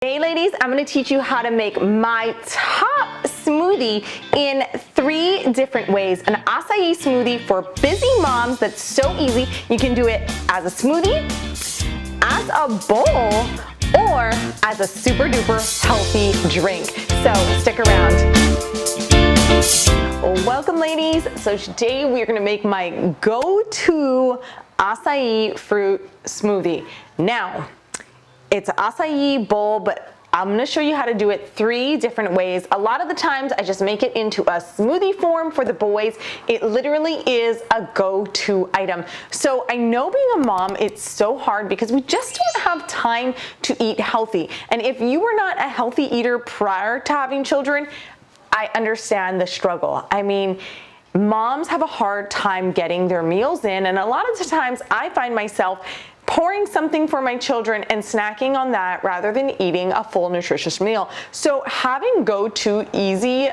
Hey ladies, I'm going to teach you how to make my top smoothie in 3 different ways. An acai smoothie for busy moms that's so easy. You can do it as a smoothie, as a bowl, or as a super duper healthy drink. So stick around. Welcome ladies. So today we are going to make my go-to acai fruit smoothie. Now, it's an acai bowl, but I'm gonna show you how to do it 3 different ways. A lot of the times I just make it into a smoothie form for the boys. It literally is a go-to item. So I know being a mom, it's so hard because we just don't have time to eat healthy. And if you were not a healthy eater prior to having children, I understand the struggle. I mean, moms have a hard time getting their meals in, and a lot of the times I find myself pouring something for my children and snacking on that rather than eating a full nutritious meal. So having go-to easy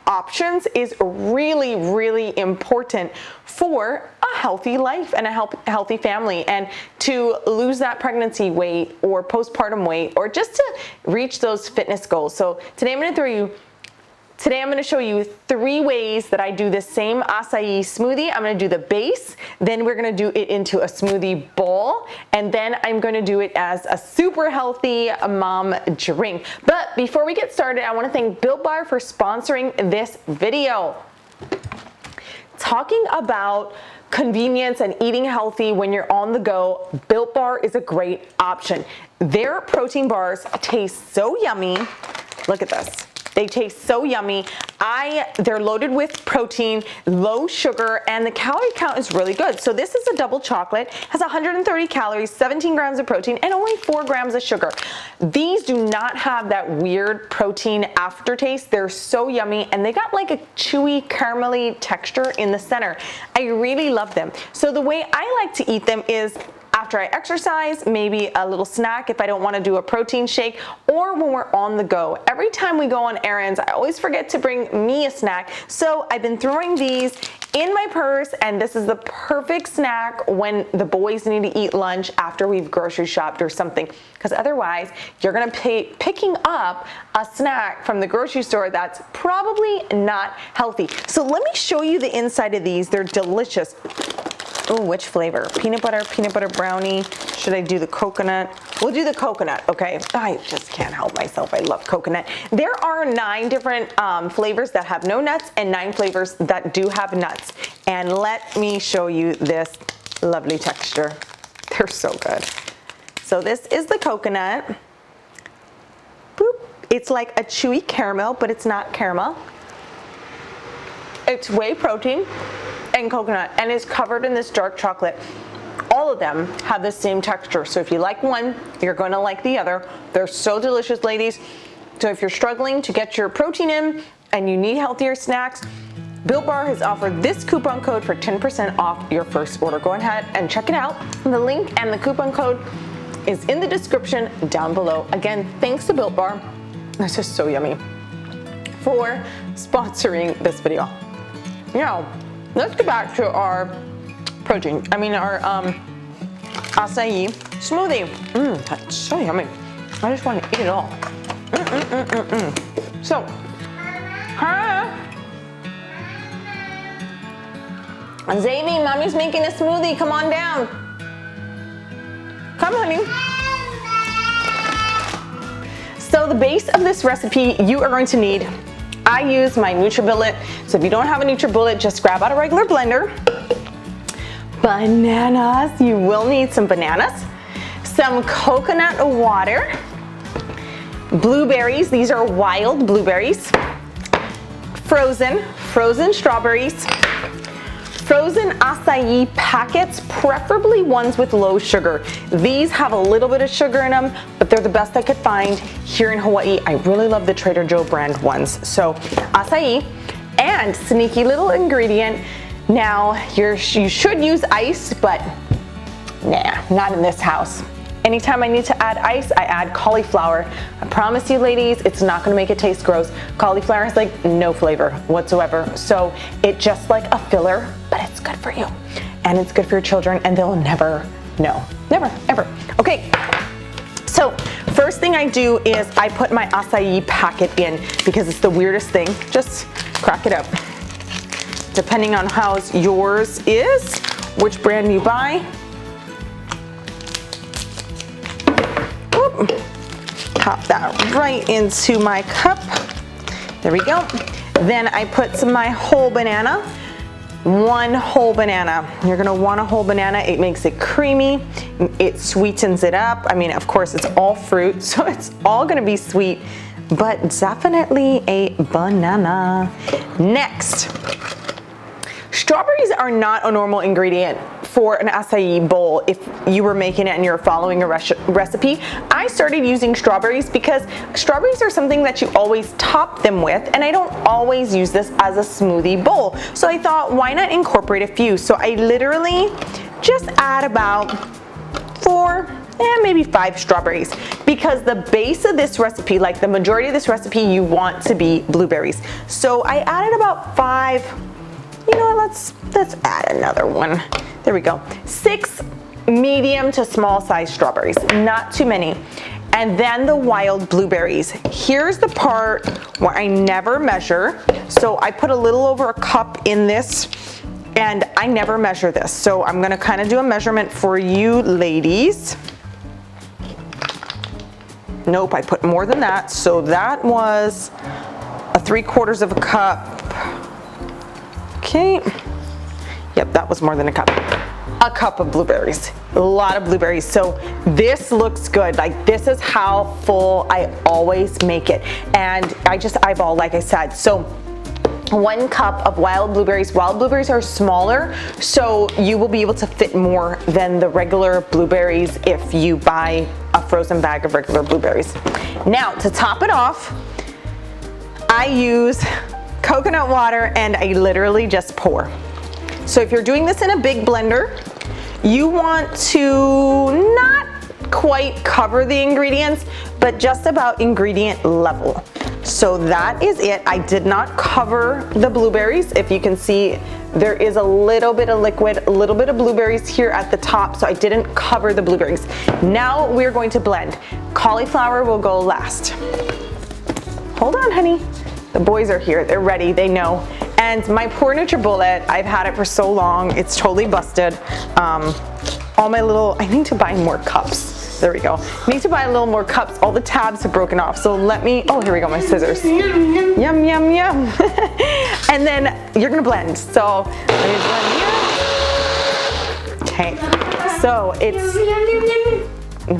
options is really, really important for a healthy life and a healthy family, and to lose that pregnancy weight or postpartum weight, or just to reach those fitness goals. So today I'm going to show you 3 ways that I do this same acai smoothie. I'm going to do the base, then we're going to do it into a smoothie bowl, and then I'm going to do it as a super healthy mom drink. But before we get started, I want to thank Built Bar for sponsoring this video. Talking about convenience and eating healthy when you're on the go, Built Bar is a great option. Their protein bars taste so yummy. Look at this. They taste so yummy. They're loaded with protein, low sugar, and the calorie count is really good. So this is a double chocolate, has 130 calories, 17 grams of protein, and only 4 grams of sugar. These do not have that weird protein aftertaste. They're so yummy, and they got like a chewy, caramelly texture in the center. I really love them. So the way I like to eat them is after I exercise, maybe a little snack if I don't want to do a protein shake, or when we're on the go. Every time we go on errands, I always forget to bring me a snack. So I've been throwing these in my purse, and this is the perfect snack when the boys need to eat lunch after we've grocery shopped or something. Because otherwise, you're going to be picking up a snack from the grocery store that's probably not healthy. So let me show you the inside of these. They're delicious. Oh, which flavor? Peanut butter brownie. Should I do the coconut? We'll do the coconut, okay? I just can't help myself. I love coconut. There are 9 different flavors that have no nuts and 9 flavors that do have nuts. And let me show you this lovely texture. They're so good. So this is the coconut. Boop. It's like a chewy caramel, but it's not caramel. It's whey protein and coconut, and it's covered in this dark chocolate. All of them have the same texture, so if you like one, you're going to like the other. They're so delicious, ladies. So if you're struggling to get your protein in and you need healthier snacks, Built Bar has offered this coupon code for 10% off your first order. Go ahead and check it out. The link and the coupon code is in the description down below. Again, thanks to Built Bar, this is so yummy, for sponsoring this video. Now, let's get back to our our acai smoothie. That's so yummy. I just want to eat it all. So, Zavy, mommy's making a smoothie. Come on down. Come, honey. So the base of this recipe you are going to need, I use my NutriBullet. So if you don't have a NutriBullet, just grab out a regular blender. Bananas, you will need some bananas, some coconut water, blueberries, these are wild blueberries, frozen strawberries, frozen acai packets, preferably ones with low sugar. These have a little bit of sugar in them, but they're the best I could find here in Hawaii. I really love the Trader Joe brand ones. So acai, and sneaky little ingredient. Now, you should use ice, but nah, not in this house. Anytime I need to add ice, I add cauliflower. I promise you ladies, it's not gonna make it taste gross. Cauliflower has like no flavor whatsoever. So it's just like a filler, but it's good for you. And it's good for your children, and they'll never know. Never, ever. Okay, so first thing thing I do is I put my acai packet in because it's the weirdest thing. Just crack it up. Depending on how yours is, which brand you buy. Whoop. Pop that right into my cup. There we go. Then I put some of my whole banana. 1 whole banana. You're gonna want a whole banana. It makes it creamy. It sweetens it up. I mean, of course, it's all fruit, so it's all gonna be sweet, but definitely a banana. Next, strawberries are not a normal ingredient for an acai bowl if you were making it and you're following a recipe. I started using strawberries because strawberries are something that you always top them with, and I don't always use this as a smoothie bowl. So I thought, why not incorporate a few? So I literally just add about 4, maybe 5 strawberries, because the base of this recipe, like the majority of this recipe, you want to be blueberries. So I added about 5. You know what, let's add another one. There we go. 6 medium to small size strawberries, not too many. And then the wild blueberries. Here's the part where I never measure. So I put a little over a cup in this, and I never measure this. So I'm gonna kind of do a measurement for you ladies. Nope, I put more than that. So that was a 3/4 of a cup. Okay. Yep, that was more than a cup. A cup of blueberries, a lot of blueberries. So this looks good. Like, this is how full I always make it. And I just eyeball, like I said. So 1 cup of wild blueberries. Wild blueberries are smaller, so you will be able to fit more than the regular blueberries if you buy a frozen bag of regular blueberries. Now, to top it off, I use coconut water, and I literally just pour. So if you're doing this in a big blender, you want to not quite cover the ingredients, but just about ingredient level. So that is it. I did not cover the blueberries. If you can see, there is a little bit of liquid, a little bit of blueberries here at the top, so I didn't cover the blueberries. Now we're going to blend. Cauliflower will go last. Hold on, honey. The boys are here, they're ready, they know. And my poor NutriBullet, I've had it for so long, it's totally busted. All my little, I need to buy more cups. There we go. I need to buy a little more cups. All the tabs have broken off. So let me, oh, here we go, my scissors. Yum, yum, yum. And then you're gonna blend. So let me blend here. Okay, so it's,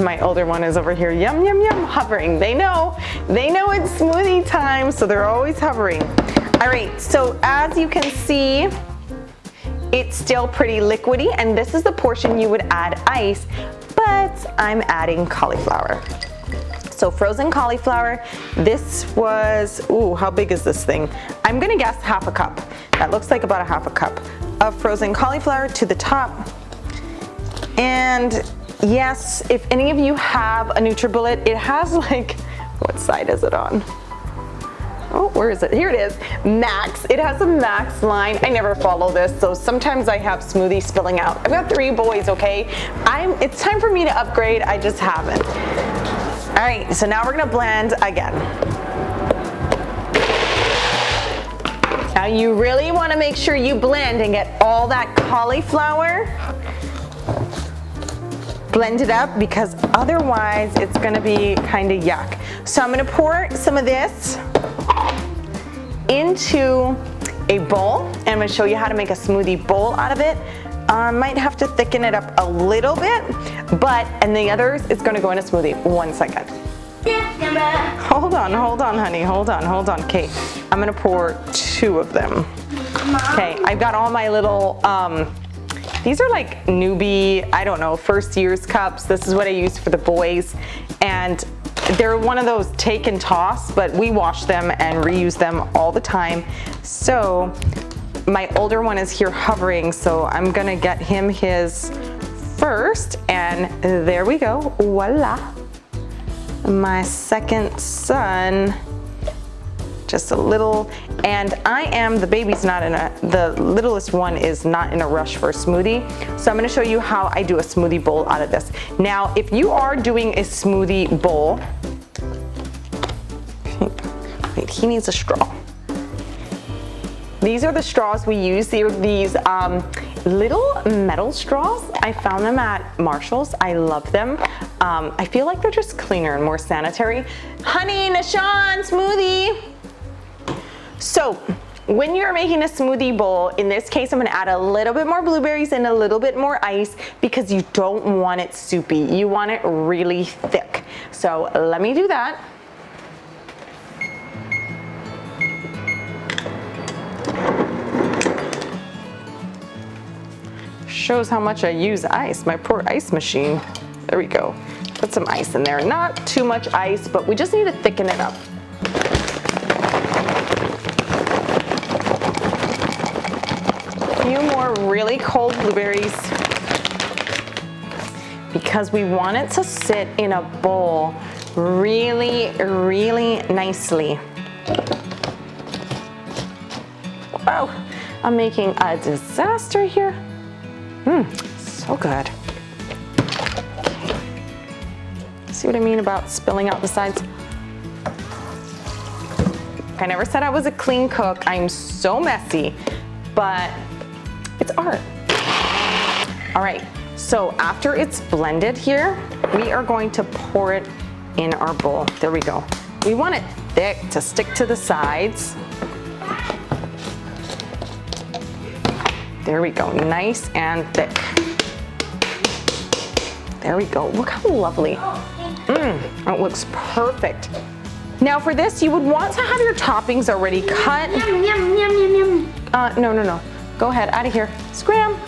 my older one is over here, yum, yum, yum, hovering. They know it's smoothie time, so they're always hovering. All right, so as you can see, it's still pretty liquidy, and this is the portion you would add ice, but I'm adding cauliflower. So frozen cauliflower, this was, ooh, how big is this thing? I'm gonna guess 1/2 a cup. That looks like about 1/2 cup of frozen cauliflower to the top. And yes, if any of you have a NutriBullet, it has like, what side is it on? Oh, where is it? Here it is, max. It has a max line. I never follow this, so sometimes I have smoothies spilling out. I've got 3 boys, okay? It's time for me to upgrade, I just haven't. All right, so now we're gonna blend again. Now you really wanna make sure you blend and get all that cauliflower blend it up, because otherwise it's gonna be kind of yuck. So I'm gonna pour some of this into a bowl, and I'm gonna show you how to make a smoothie bowl out of it. Might have to thicken it up a little bit, and the others is gonna go in a smoothie. 1 second. Hold on, honey, hold on. Okay, I'm gonna pour 2 of them. Okay, I've got all my little, these are like newbie, I don't know, first year's cups. This is what I use for the boys. And they're one of those take and toss, but we wash them and reuse them all the time. So my older one is here hovering, so I'm gonna get him his first, and there we go, voila. My second son, just a little, and the baby's not the littlest one is not in a rush for a smoothie. So I'm gonna show you how I do a smoothie bowl out of this. Now, if you are doing a smoothie bowl, Wait, he needs a straw. These are the straws we use. These little metal straws. I found them at Marshall's. I love them. I feel like they're just cleaner and more sanitary. Honey, Nashawn, smoothie. So when you're making a smoothie bowl, in this case, I'm gonna add a little bit more blueberries and a little bit more ice because you don't want it soupy. You want it really thick. So let me do that. Shows how much I use ice, my poor ice machine. There we go. Put some ice in there. Not too much ice, but we just need to thicken it up. A few more really cold blueberries because we want it to sit in a bowl really, really nicely. Wow, I'm making a disaster here. So good. Okay. See what I mean about spilling out the sides? I never said I was a clean cook. I'm so messy, but it's art. All right, so after it's blended here, we are going to pour it in our bowl. There we go. We want it thick to stick to the sides. There we go, nice and thick. There we go, look how lovely. It looks perfect. Now for this, you would want to have your toppings already cut. No. Go ahead, out of here, scram.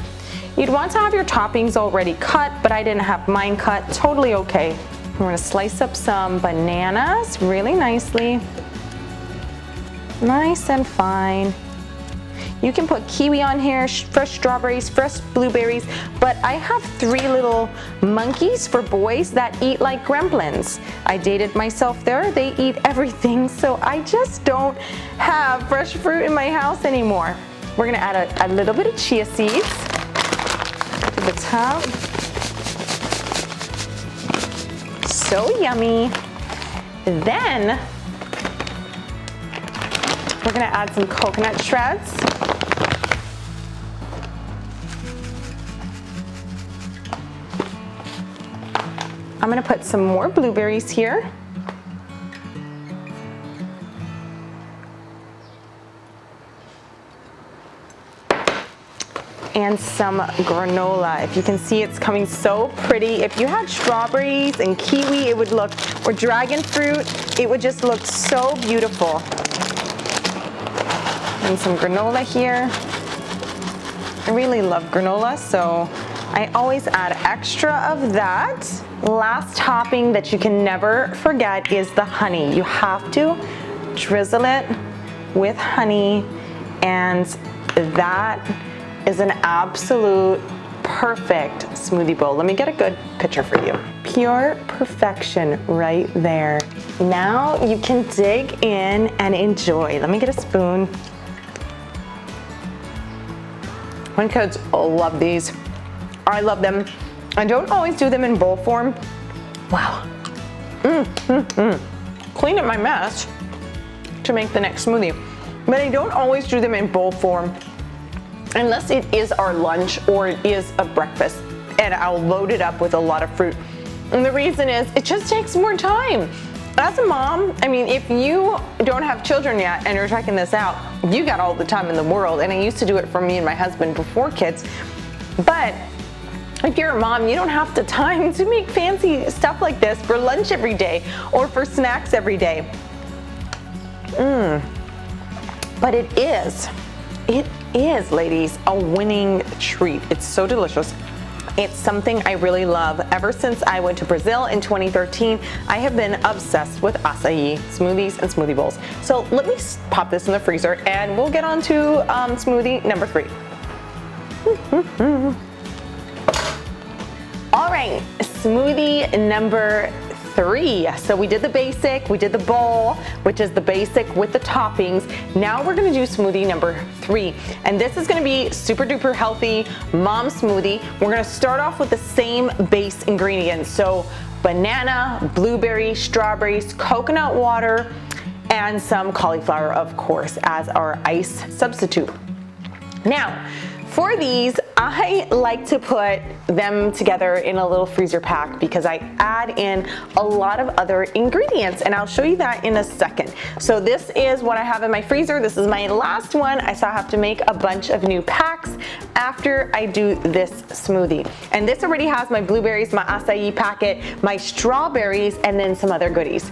You'd want to have your toppings already cut, but I didn't have mine cut, totally okay. We're gonna slice up some bananas really nicely. Nice and fine. You can put kiwi on here, fresh strawberries, fresh blueberries, but I have 3 little monkeys for boys that eat like gremlins. I dated myself there, they eat everything, so I just don't have fresh fruit in my house anymore. We're gonna add a little bit of chia seeds to the top. So yummy. Then, we're gonna add some coconut shreds. I'm gonna put some more blueberries here. And some granola. If you can see, it's coming so pretty. If you had strawberries and kiwi, it would look, or dragon fruit, it would just look so beautiful. And some granola here. I really love granola, so I always add extra of that. Last topping that you can never forget is the honey. You have to drizzle it with honey, and that is an absolute perfect smoothie bowl. Let me get a good picture for you. Pure perfection right there. Now you can dig in and enjoy. Let me get a spoon. My kids love these. I love them. I don't always do them in bowl form. Wow. Clean up my mess to make the next smoothie. But I don't always do them in bowl form unless it is our lunch or it is a breakfast, and I'll load it up with a lot of fruit. And the reason is it just takes more time. As a mom, I mean, if you don't have children yet and you're checking this out, you got all the time in the world. And I used to do it for me and my husband before kids. But if you're a mom, you don't have the time to make fancy stuff like this for lunch every day or for snacks every day. But it is, ladies, a winning treat. It's so delicious. It's something I really love. Ever since I went to Brazil in 2013, I have been obsessed with acai smoothies and smoothie bowls. So let me pop this in the freezer and we'll get on to smoothie number 3. All right, smoothie number 3. So we did the basic, we did the bowl, which is the basic with the toppings. Now we're gonna do smoothie number 3. And this is gonna be super duper healthy mom smoothie. We're gonna start off with the same base ingredients. So banana, blueberry, strawberries, coconut water, and some cauliflower, of course, as our ice substitute. Now, for these, I like to put them together in a little freezer pack because I add in a lot of other ingredients, and I'll show you that in a second. So this is what I have in my freezer. This is my last one. I still have to make a bunch of new packs after I do this smoothie. And this already has my blueberries, my acai packet, my strawberries, and then some other goodies.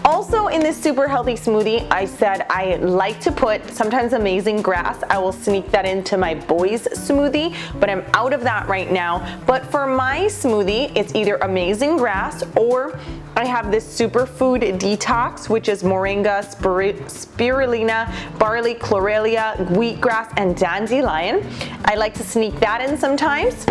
Also in this super healthy smoothie, I said I like to put sometimes amazing grass. I will sneak that into my boys' smoothie, but I'm out of that right now. But for my smoothie, it's either amazing grass or I have this superfood detox, which is moringa, spirulina, barley, chlorella, wheatgrass, and dandelion. I like to sneak that in sometimes,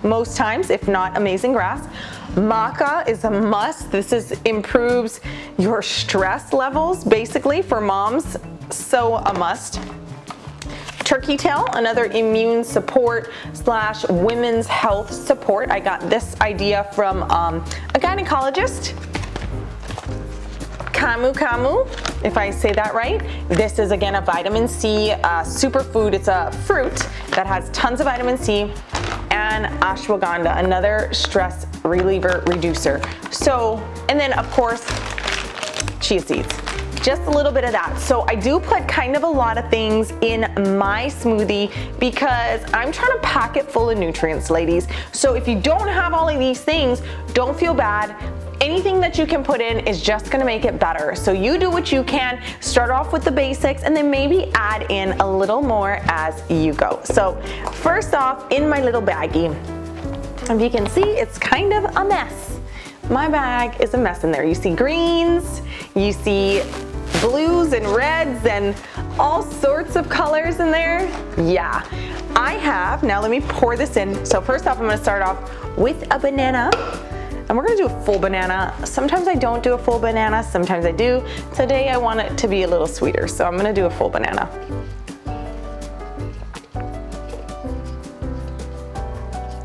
most times, if not amazing grass. Maca is a must. This improves your stress levels, basically, for moms, so a must. Turkey tail, another immune support / women's health support. I got this idea from a gynecologist. Camu, if I say that right. This is again a vitamin C superfood. It's a fruit that has tons of vitamin C. And ashwagandha, another stress reliever reducer. So, and then of course, chia seeds. Just a little bit of that. So I do put kind of a lot of things in my smoothie because I'm trying to pack it full of nutrients, ladies. So if you don't have all of these things, don't feel bad. Anything that you can put in is just gonna make it better. So you do what you can, start off with the basics, and then maybe add in a little more as you go. So first off, in my little baggie, if you can see, it's kind of a mess. My bag is a mess in there. You see greens, you see blues and reds and all sorts of colors in there. Yeah, I have, now let me pour this in. So first off, I'm gonna start off with a banana. And we're gonna do a full banana. Sometimes I don't do a full banana, sometimes I do. Today I want it to be a little sweeter, so I'm gonna do a full banana.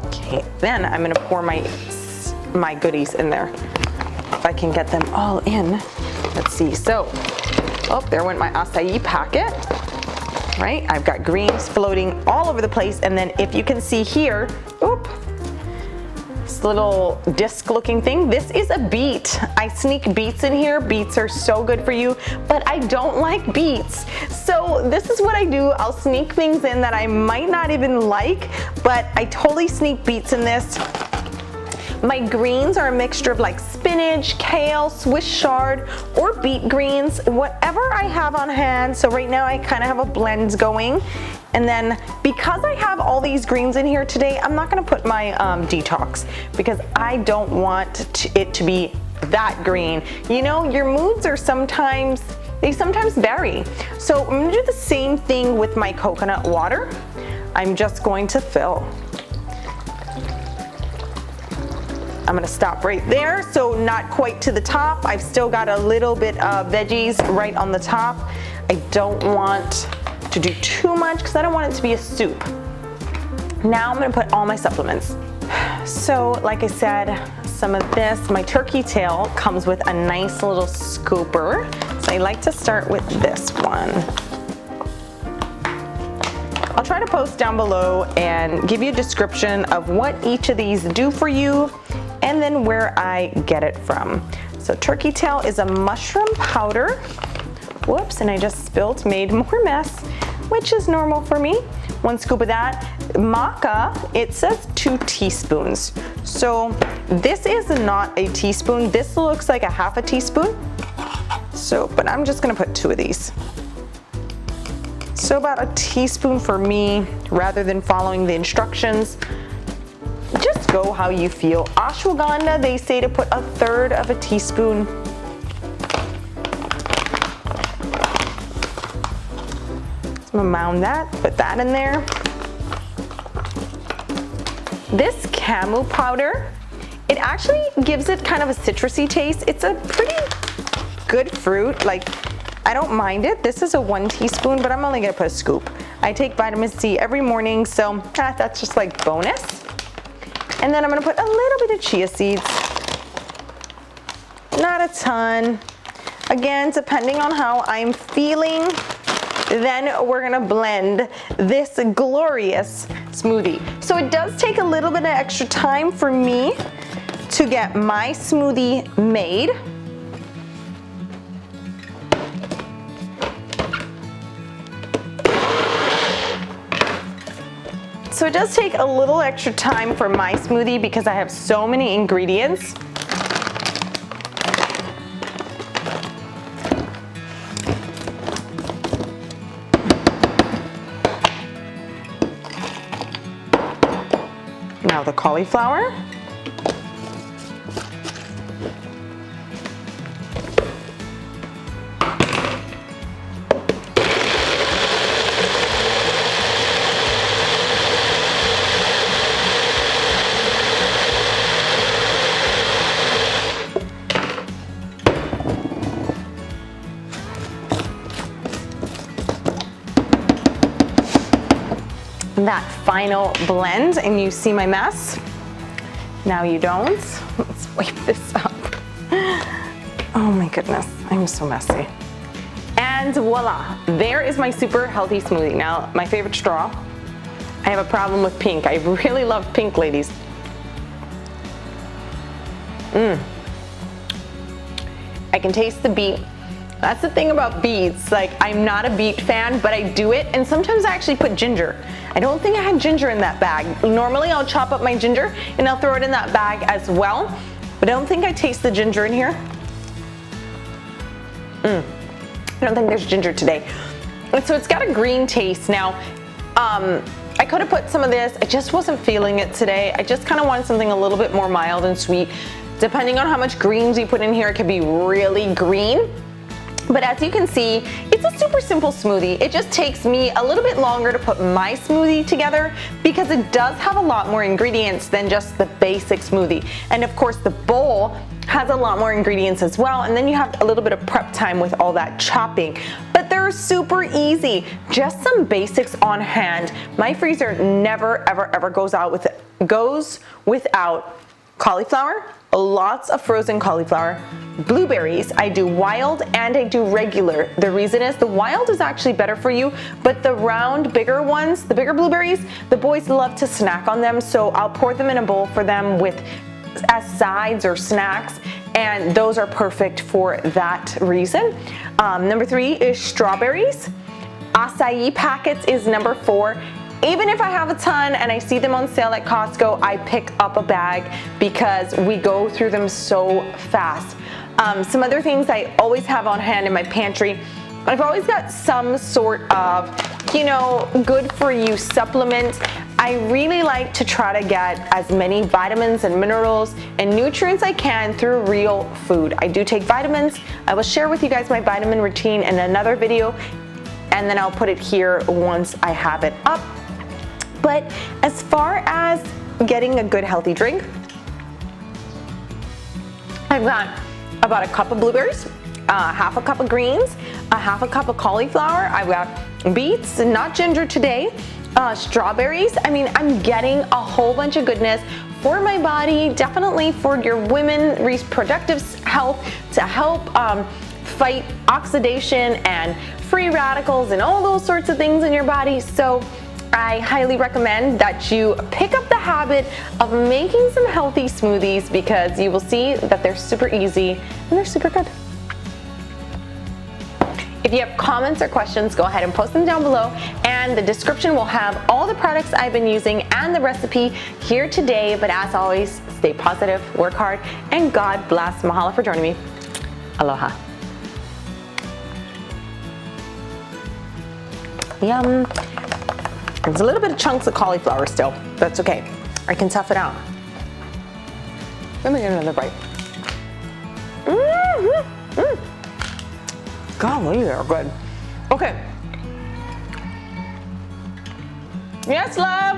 Okay, then I'm gonna pour my goodies in there. If I can get them all in. Let's see, so, oh, there went my acai packet. Right, I've got greens floating all over the place, and then if you can see here, oop, little disc looking thing. This is a beet. I sneak beets in here. Beets are so good for you, but I don't like beets. So this is what I do. I'll sneak things in that I might not even like, but I totally sneak beets in this. My greens are a mixture of like spinach, kale, Swiss chard, or beet greens, whatever I have on hand. So right now I kind of have a blend going. And then because I have all these greens in here today, I'm not gonna put my detox because I don't want it to be that green. You know, your moods are sometimes vary. So I'm gonna do the same thing with my coconut water. I'm just going to fill. I'm gonna stop right there, so not quite to the top. I've still got a little bit of veggies right on the top. I don't want to do too much because I don't want it to be a soup. Now I'm gonna put all my supplements. So like I said, some of this, my turkey tail comes with a nice little scooper. So I like to start with this one. I'll try to post down below and give you a description of what each of these do for you and then where I get it from. So turkey tail is a mushroom powder. Whoops, and I just made more mess, which is normal for me. 1 scoop of that. Maca, it says 2 teaspoons. So this is not a teaspoon. This looks like a ½ a teaspoon. So, but I'm just gonna put 2 of these. So about a teaspoon for me, rather than following the instructions. Just go how you feel. Ashwagandha, they say to put 1/3 of a teaspoon. So I'm gonna mound that, put that in there. This camu powder, it actually gives it kind of a citrusy taste. It's a pretty good fruit. Like, I don't mind it. This is a 1 teaspoon, but I'm only gonna put a scoop. I take vitamin C every morning, so that's just like bonus. And then I'm gonna put a little bit of chia seeds. Not a ton. Again, depending on how I'm feeling, then we're gonna blend this glorious smoothie. So it does take a little bit of extra time for me to get my smoothie made. So it does take a little extra time for my smoothie because I have so many ingredients. Now the cauliflower. That final blend, and you see my mess. Now you don't. Let's wipe this up. Oh my goodness, I'm so messy. And voila, there is my super healthy smoothie. Now, my favorite straw. I have a problem with pink. I really love pink, ladies. I can taste the beet. That's the thing about beets. Like, I'm not a beet fan, but I do it, and sometimes I actually put ginger. I don't think I had ginger in that bag. Normally I'll chop up my ginger and I'll throw it in that bag as well, but I don't think I taste the ginger in here. I don't think there's ginger today. And so it's got a green taste. Now, I could have put some of this. I just wasn't feeling it today. I just kind of wanted something a little bit more mild and sweet. Depending on how much greens you put in here, it could be really green. But as you can see, it's a super simple smoothie. It just takes me a little bit longer to put my smoothie together because it does have a lot more ingredients than just the basic smoothie. And of course, the bowl has a lot more ingredients as well, and then you have a little bit of prep time with all that chopping. But they're super easy, just some basics on hand. My freezer never, ever, ever goes without cauliflower, lots of frozen cauliflower, blueberries. I do wild and I do regular. The reason is the wild is actually better for you, but the round, bigger ones, the bigger blueberries, the boys love to snack on them, so I'll pour them in a bowl for them as sides or snacks, and those are perfect for that reason. Number 3 is strawberries. Acai packets is number 4. Even if I have a ton and I see them on sale at Costco, I pick up a bag because we go through them so fast. Some other things I always have on hand in my pantry, I've always got some sort of, good for you supplement. I really like to try to get as many vitamins and minerals and nutrients I can through real food. I do take vitamins. I will share with you guys my vitamin routine in another video, and then I'll put it here once I have it up. But as far as getting a good healthy drink, I've got about a cup of blueberries, half a cup of greens, half a cup of cauliflower. I've got beets, not ginger today, strawberries. I mean, I'm getting a whole bunch of goodness for my body, definitely for your women reproductive health, to help fight oxidation and free radicals and all those sorts of things in your body. So I highly recommend that you pick up the habit of making some healthy smoothies because you will see that they're super easy and they're super good. If you have comments or questions, go ahead and post them down below, and the description will have all the products I've been using and the recipe here today. But as always, stay positive, work hard, and God bless. Mahalo for joining me. Aloha. Yum. There's a little bit of chunks of cauliflower still. That's okay. I can tough it out. Let me get another bite. Golly, they're good. Okay. Yes, love.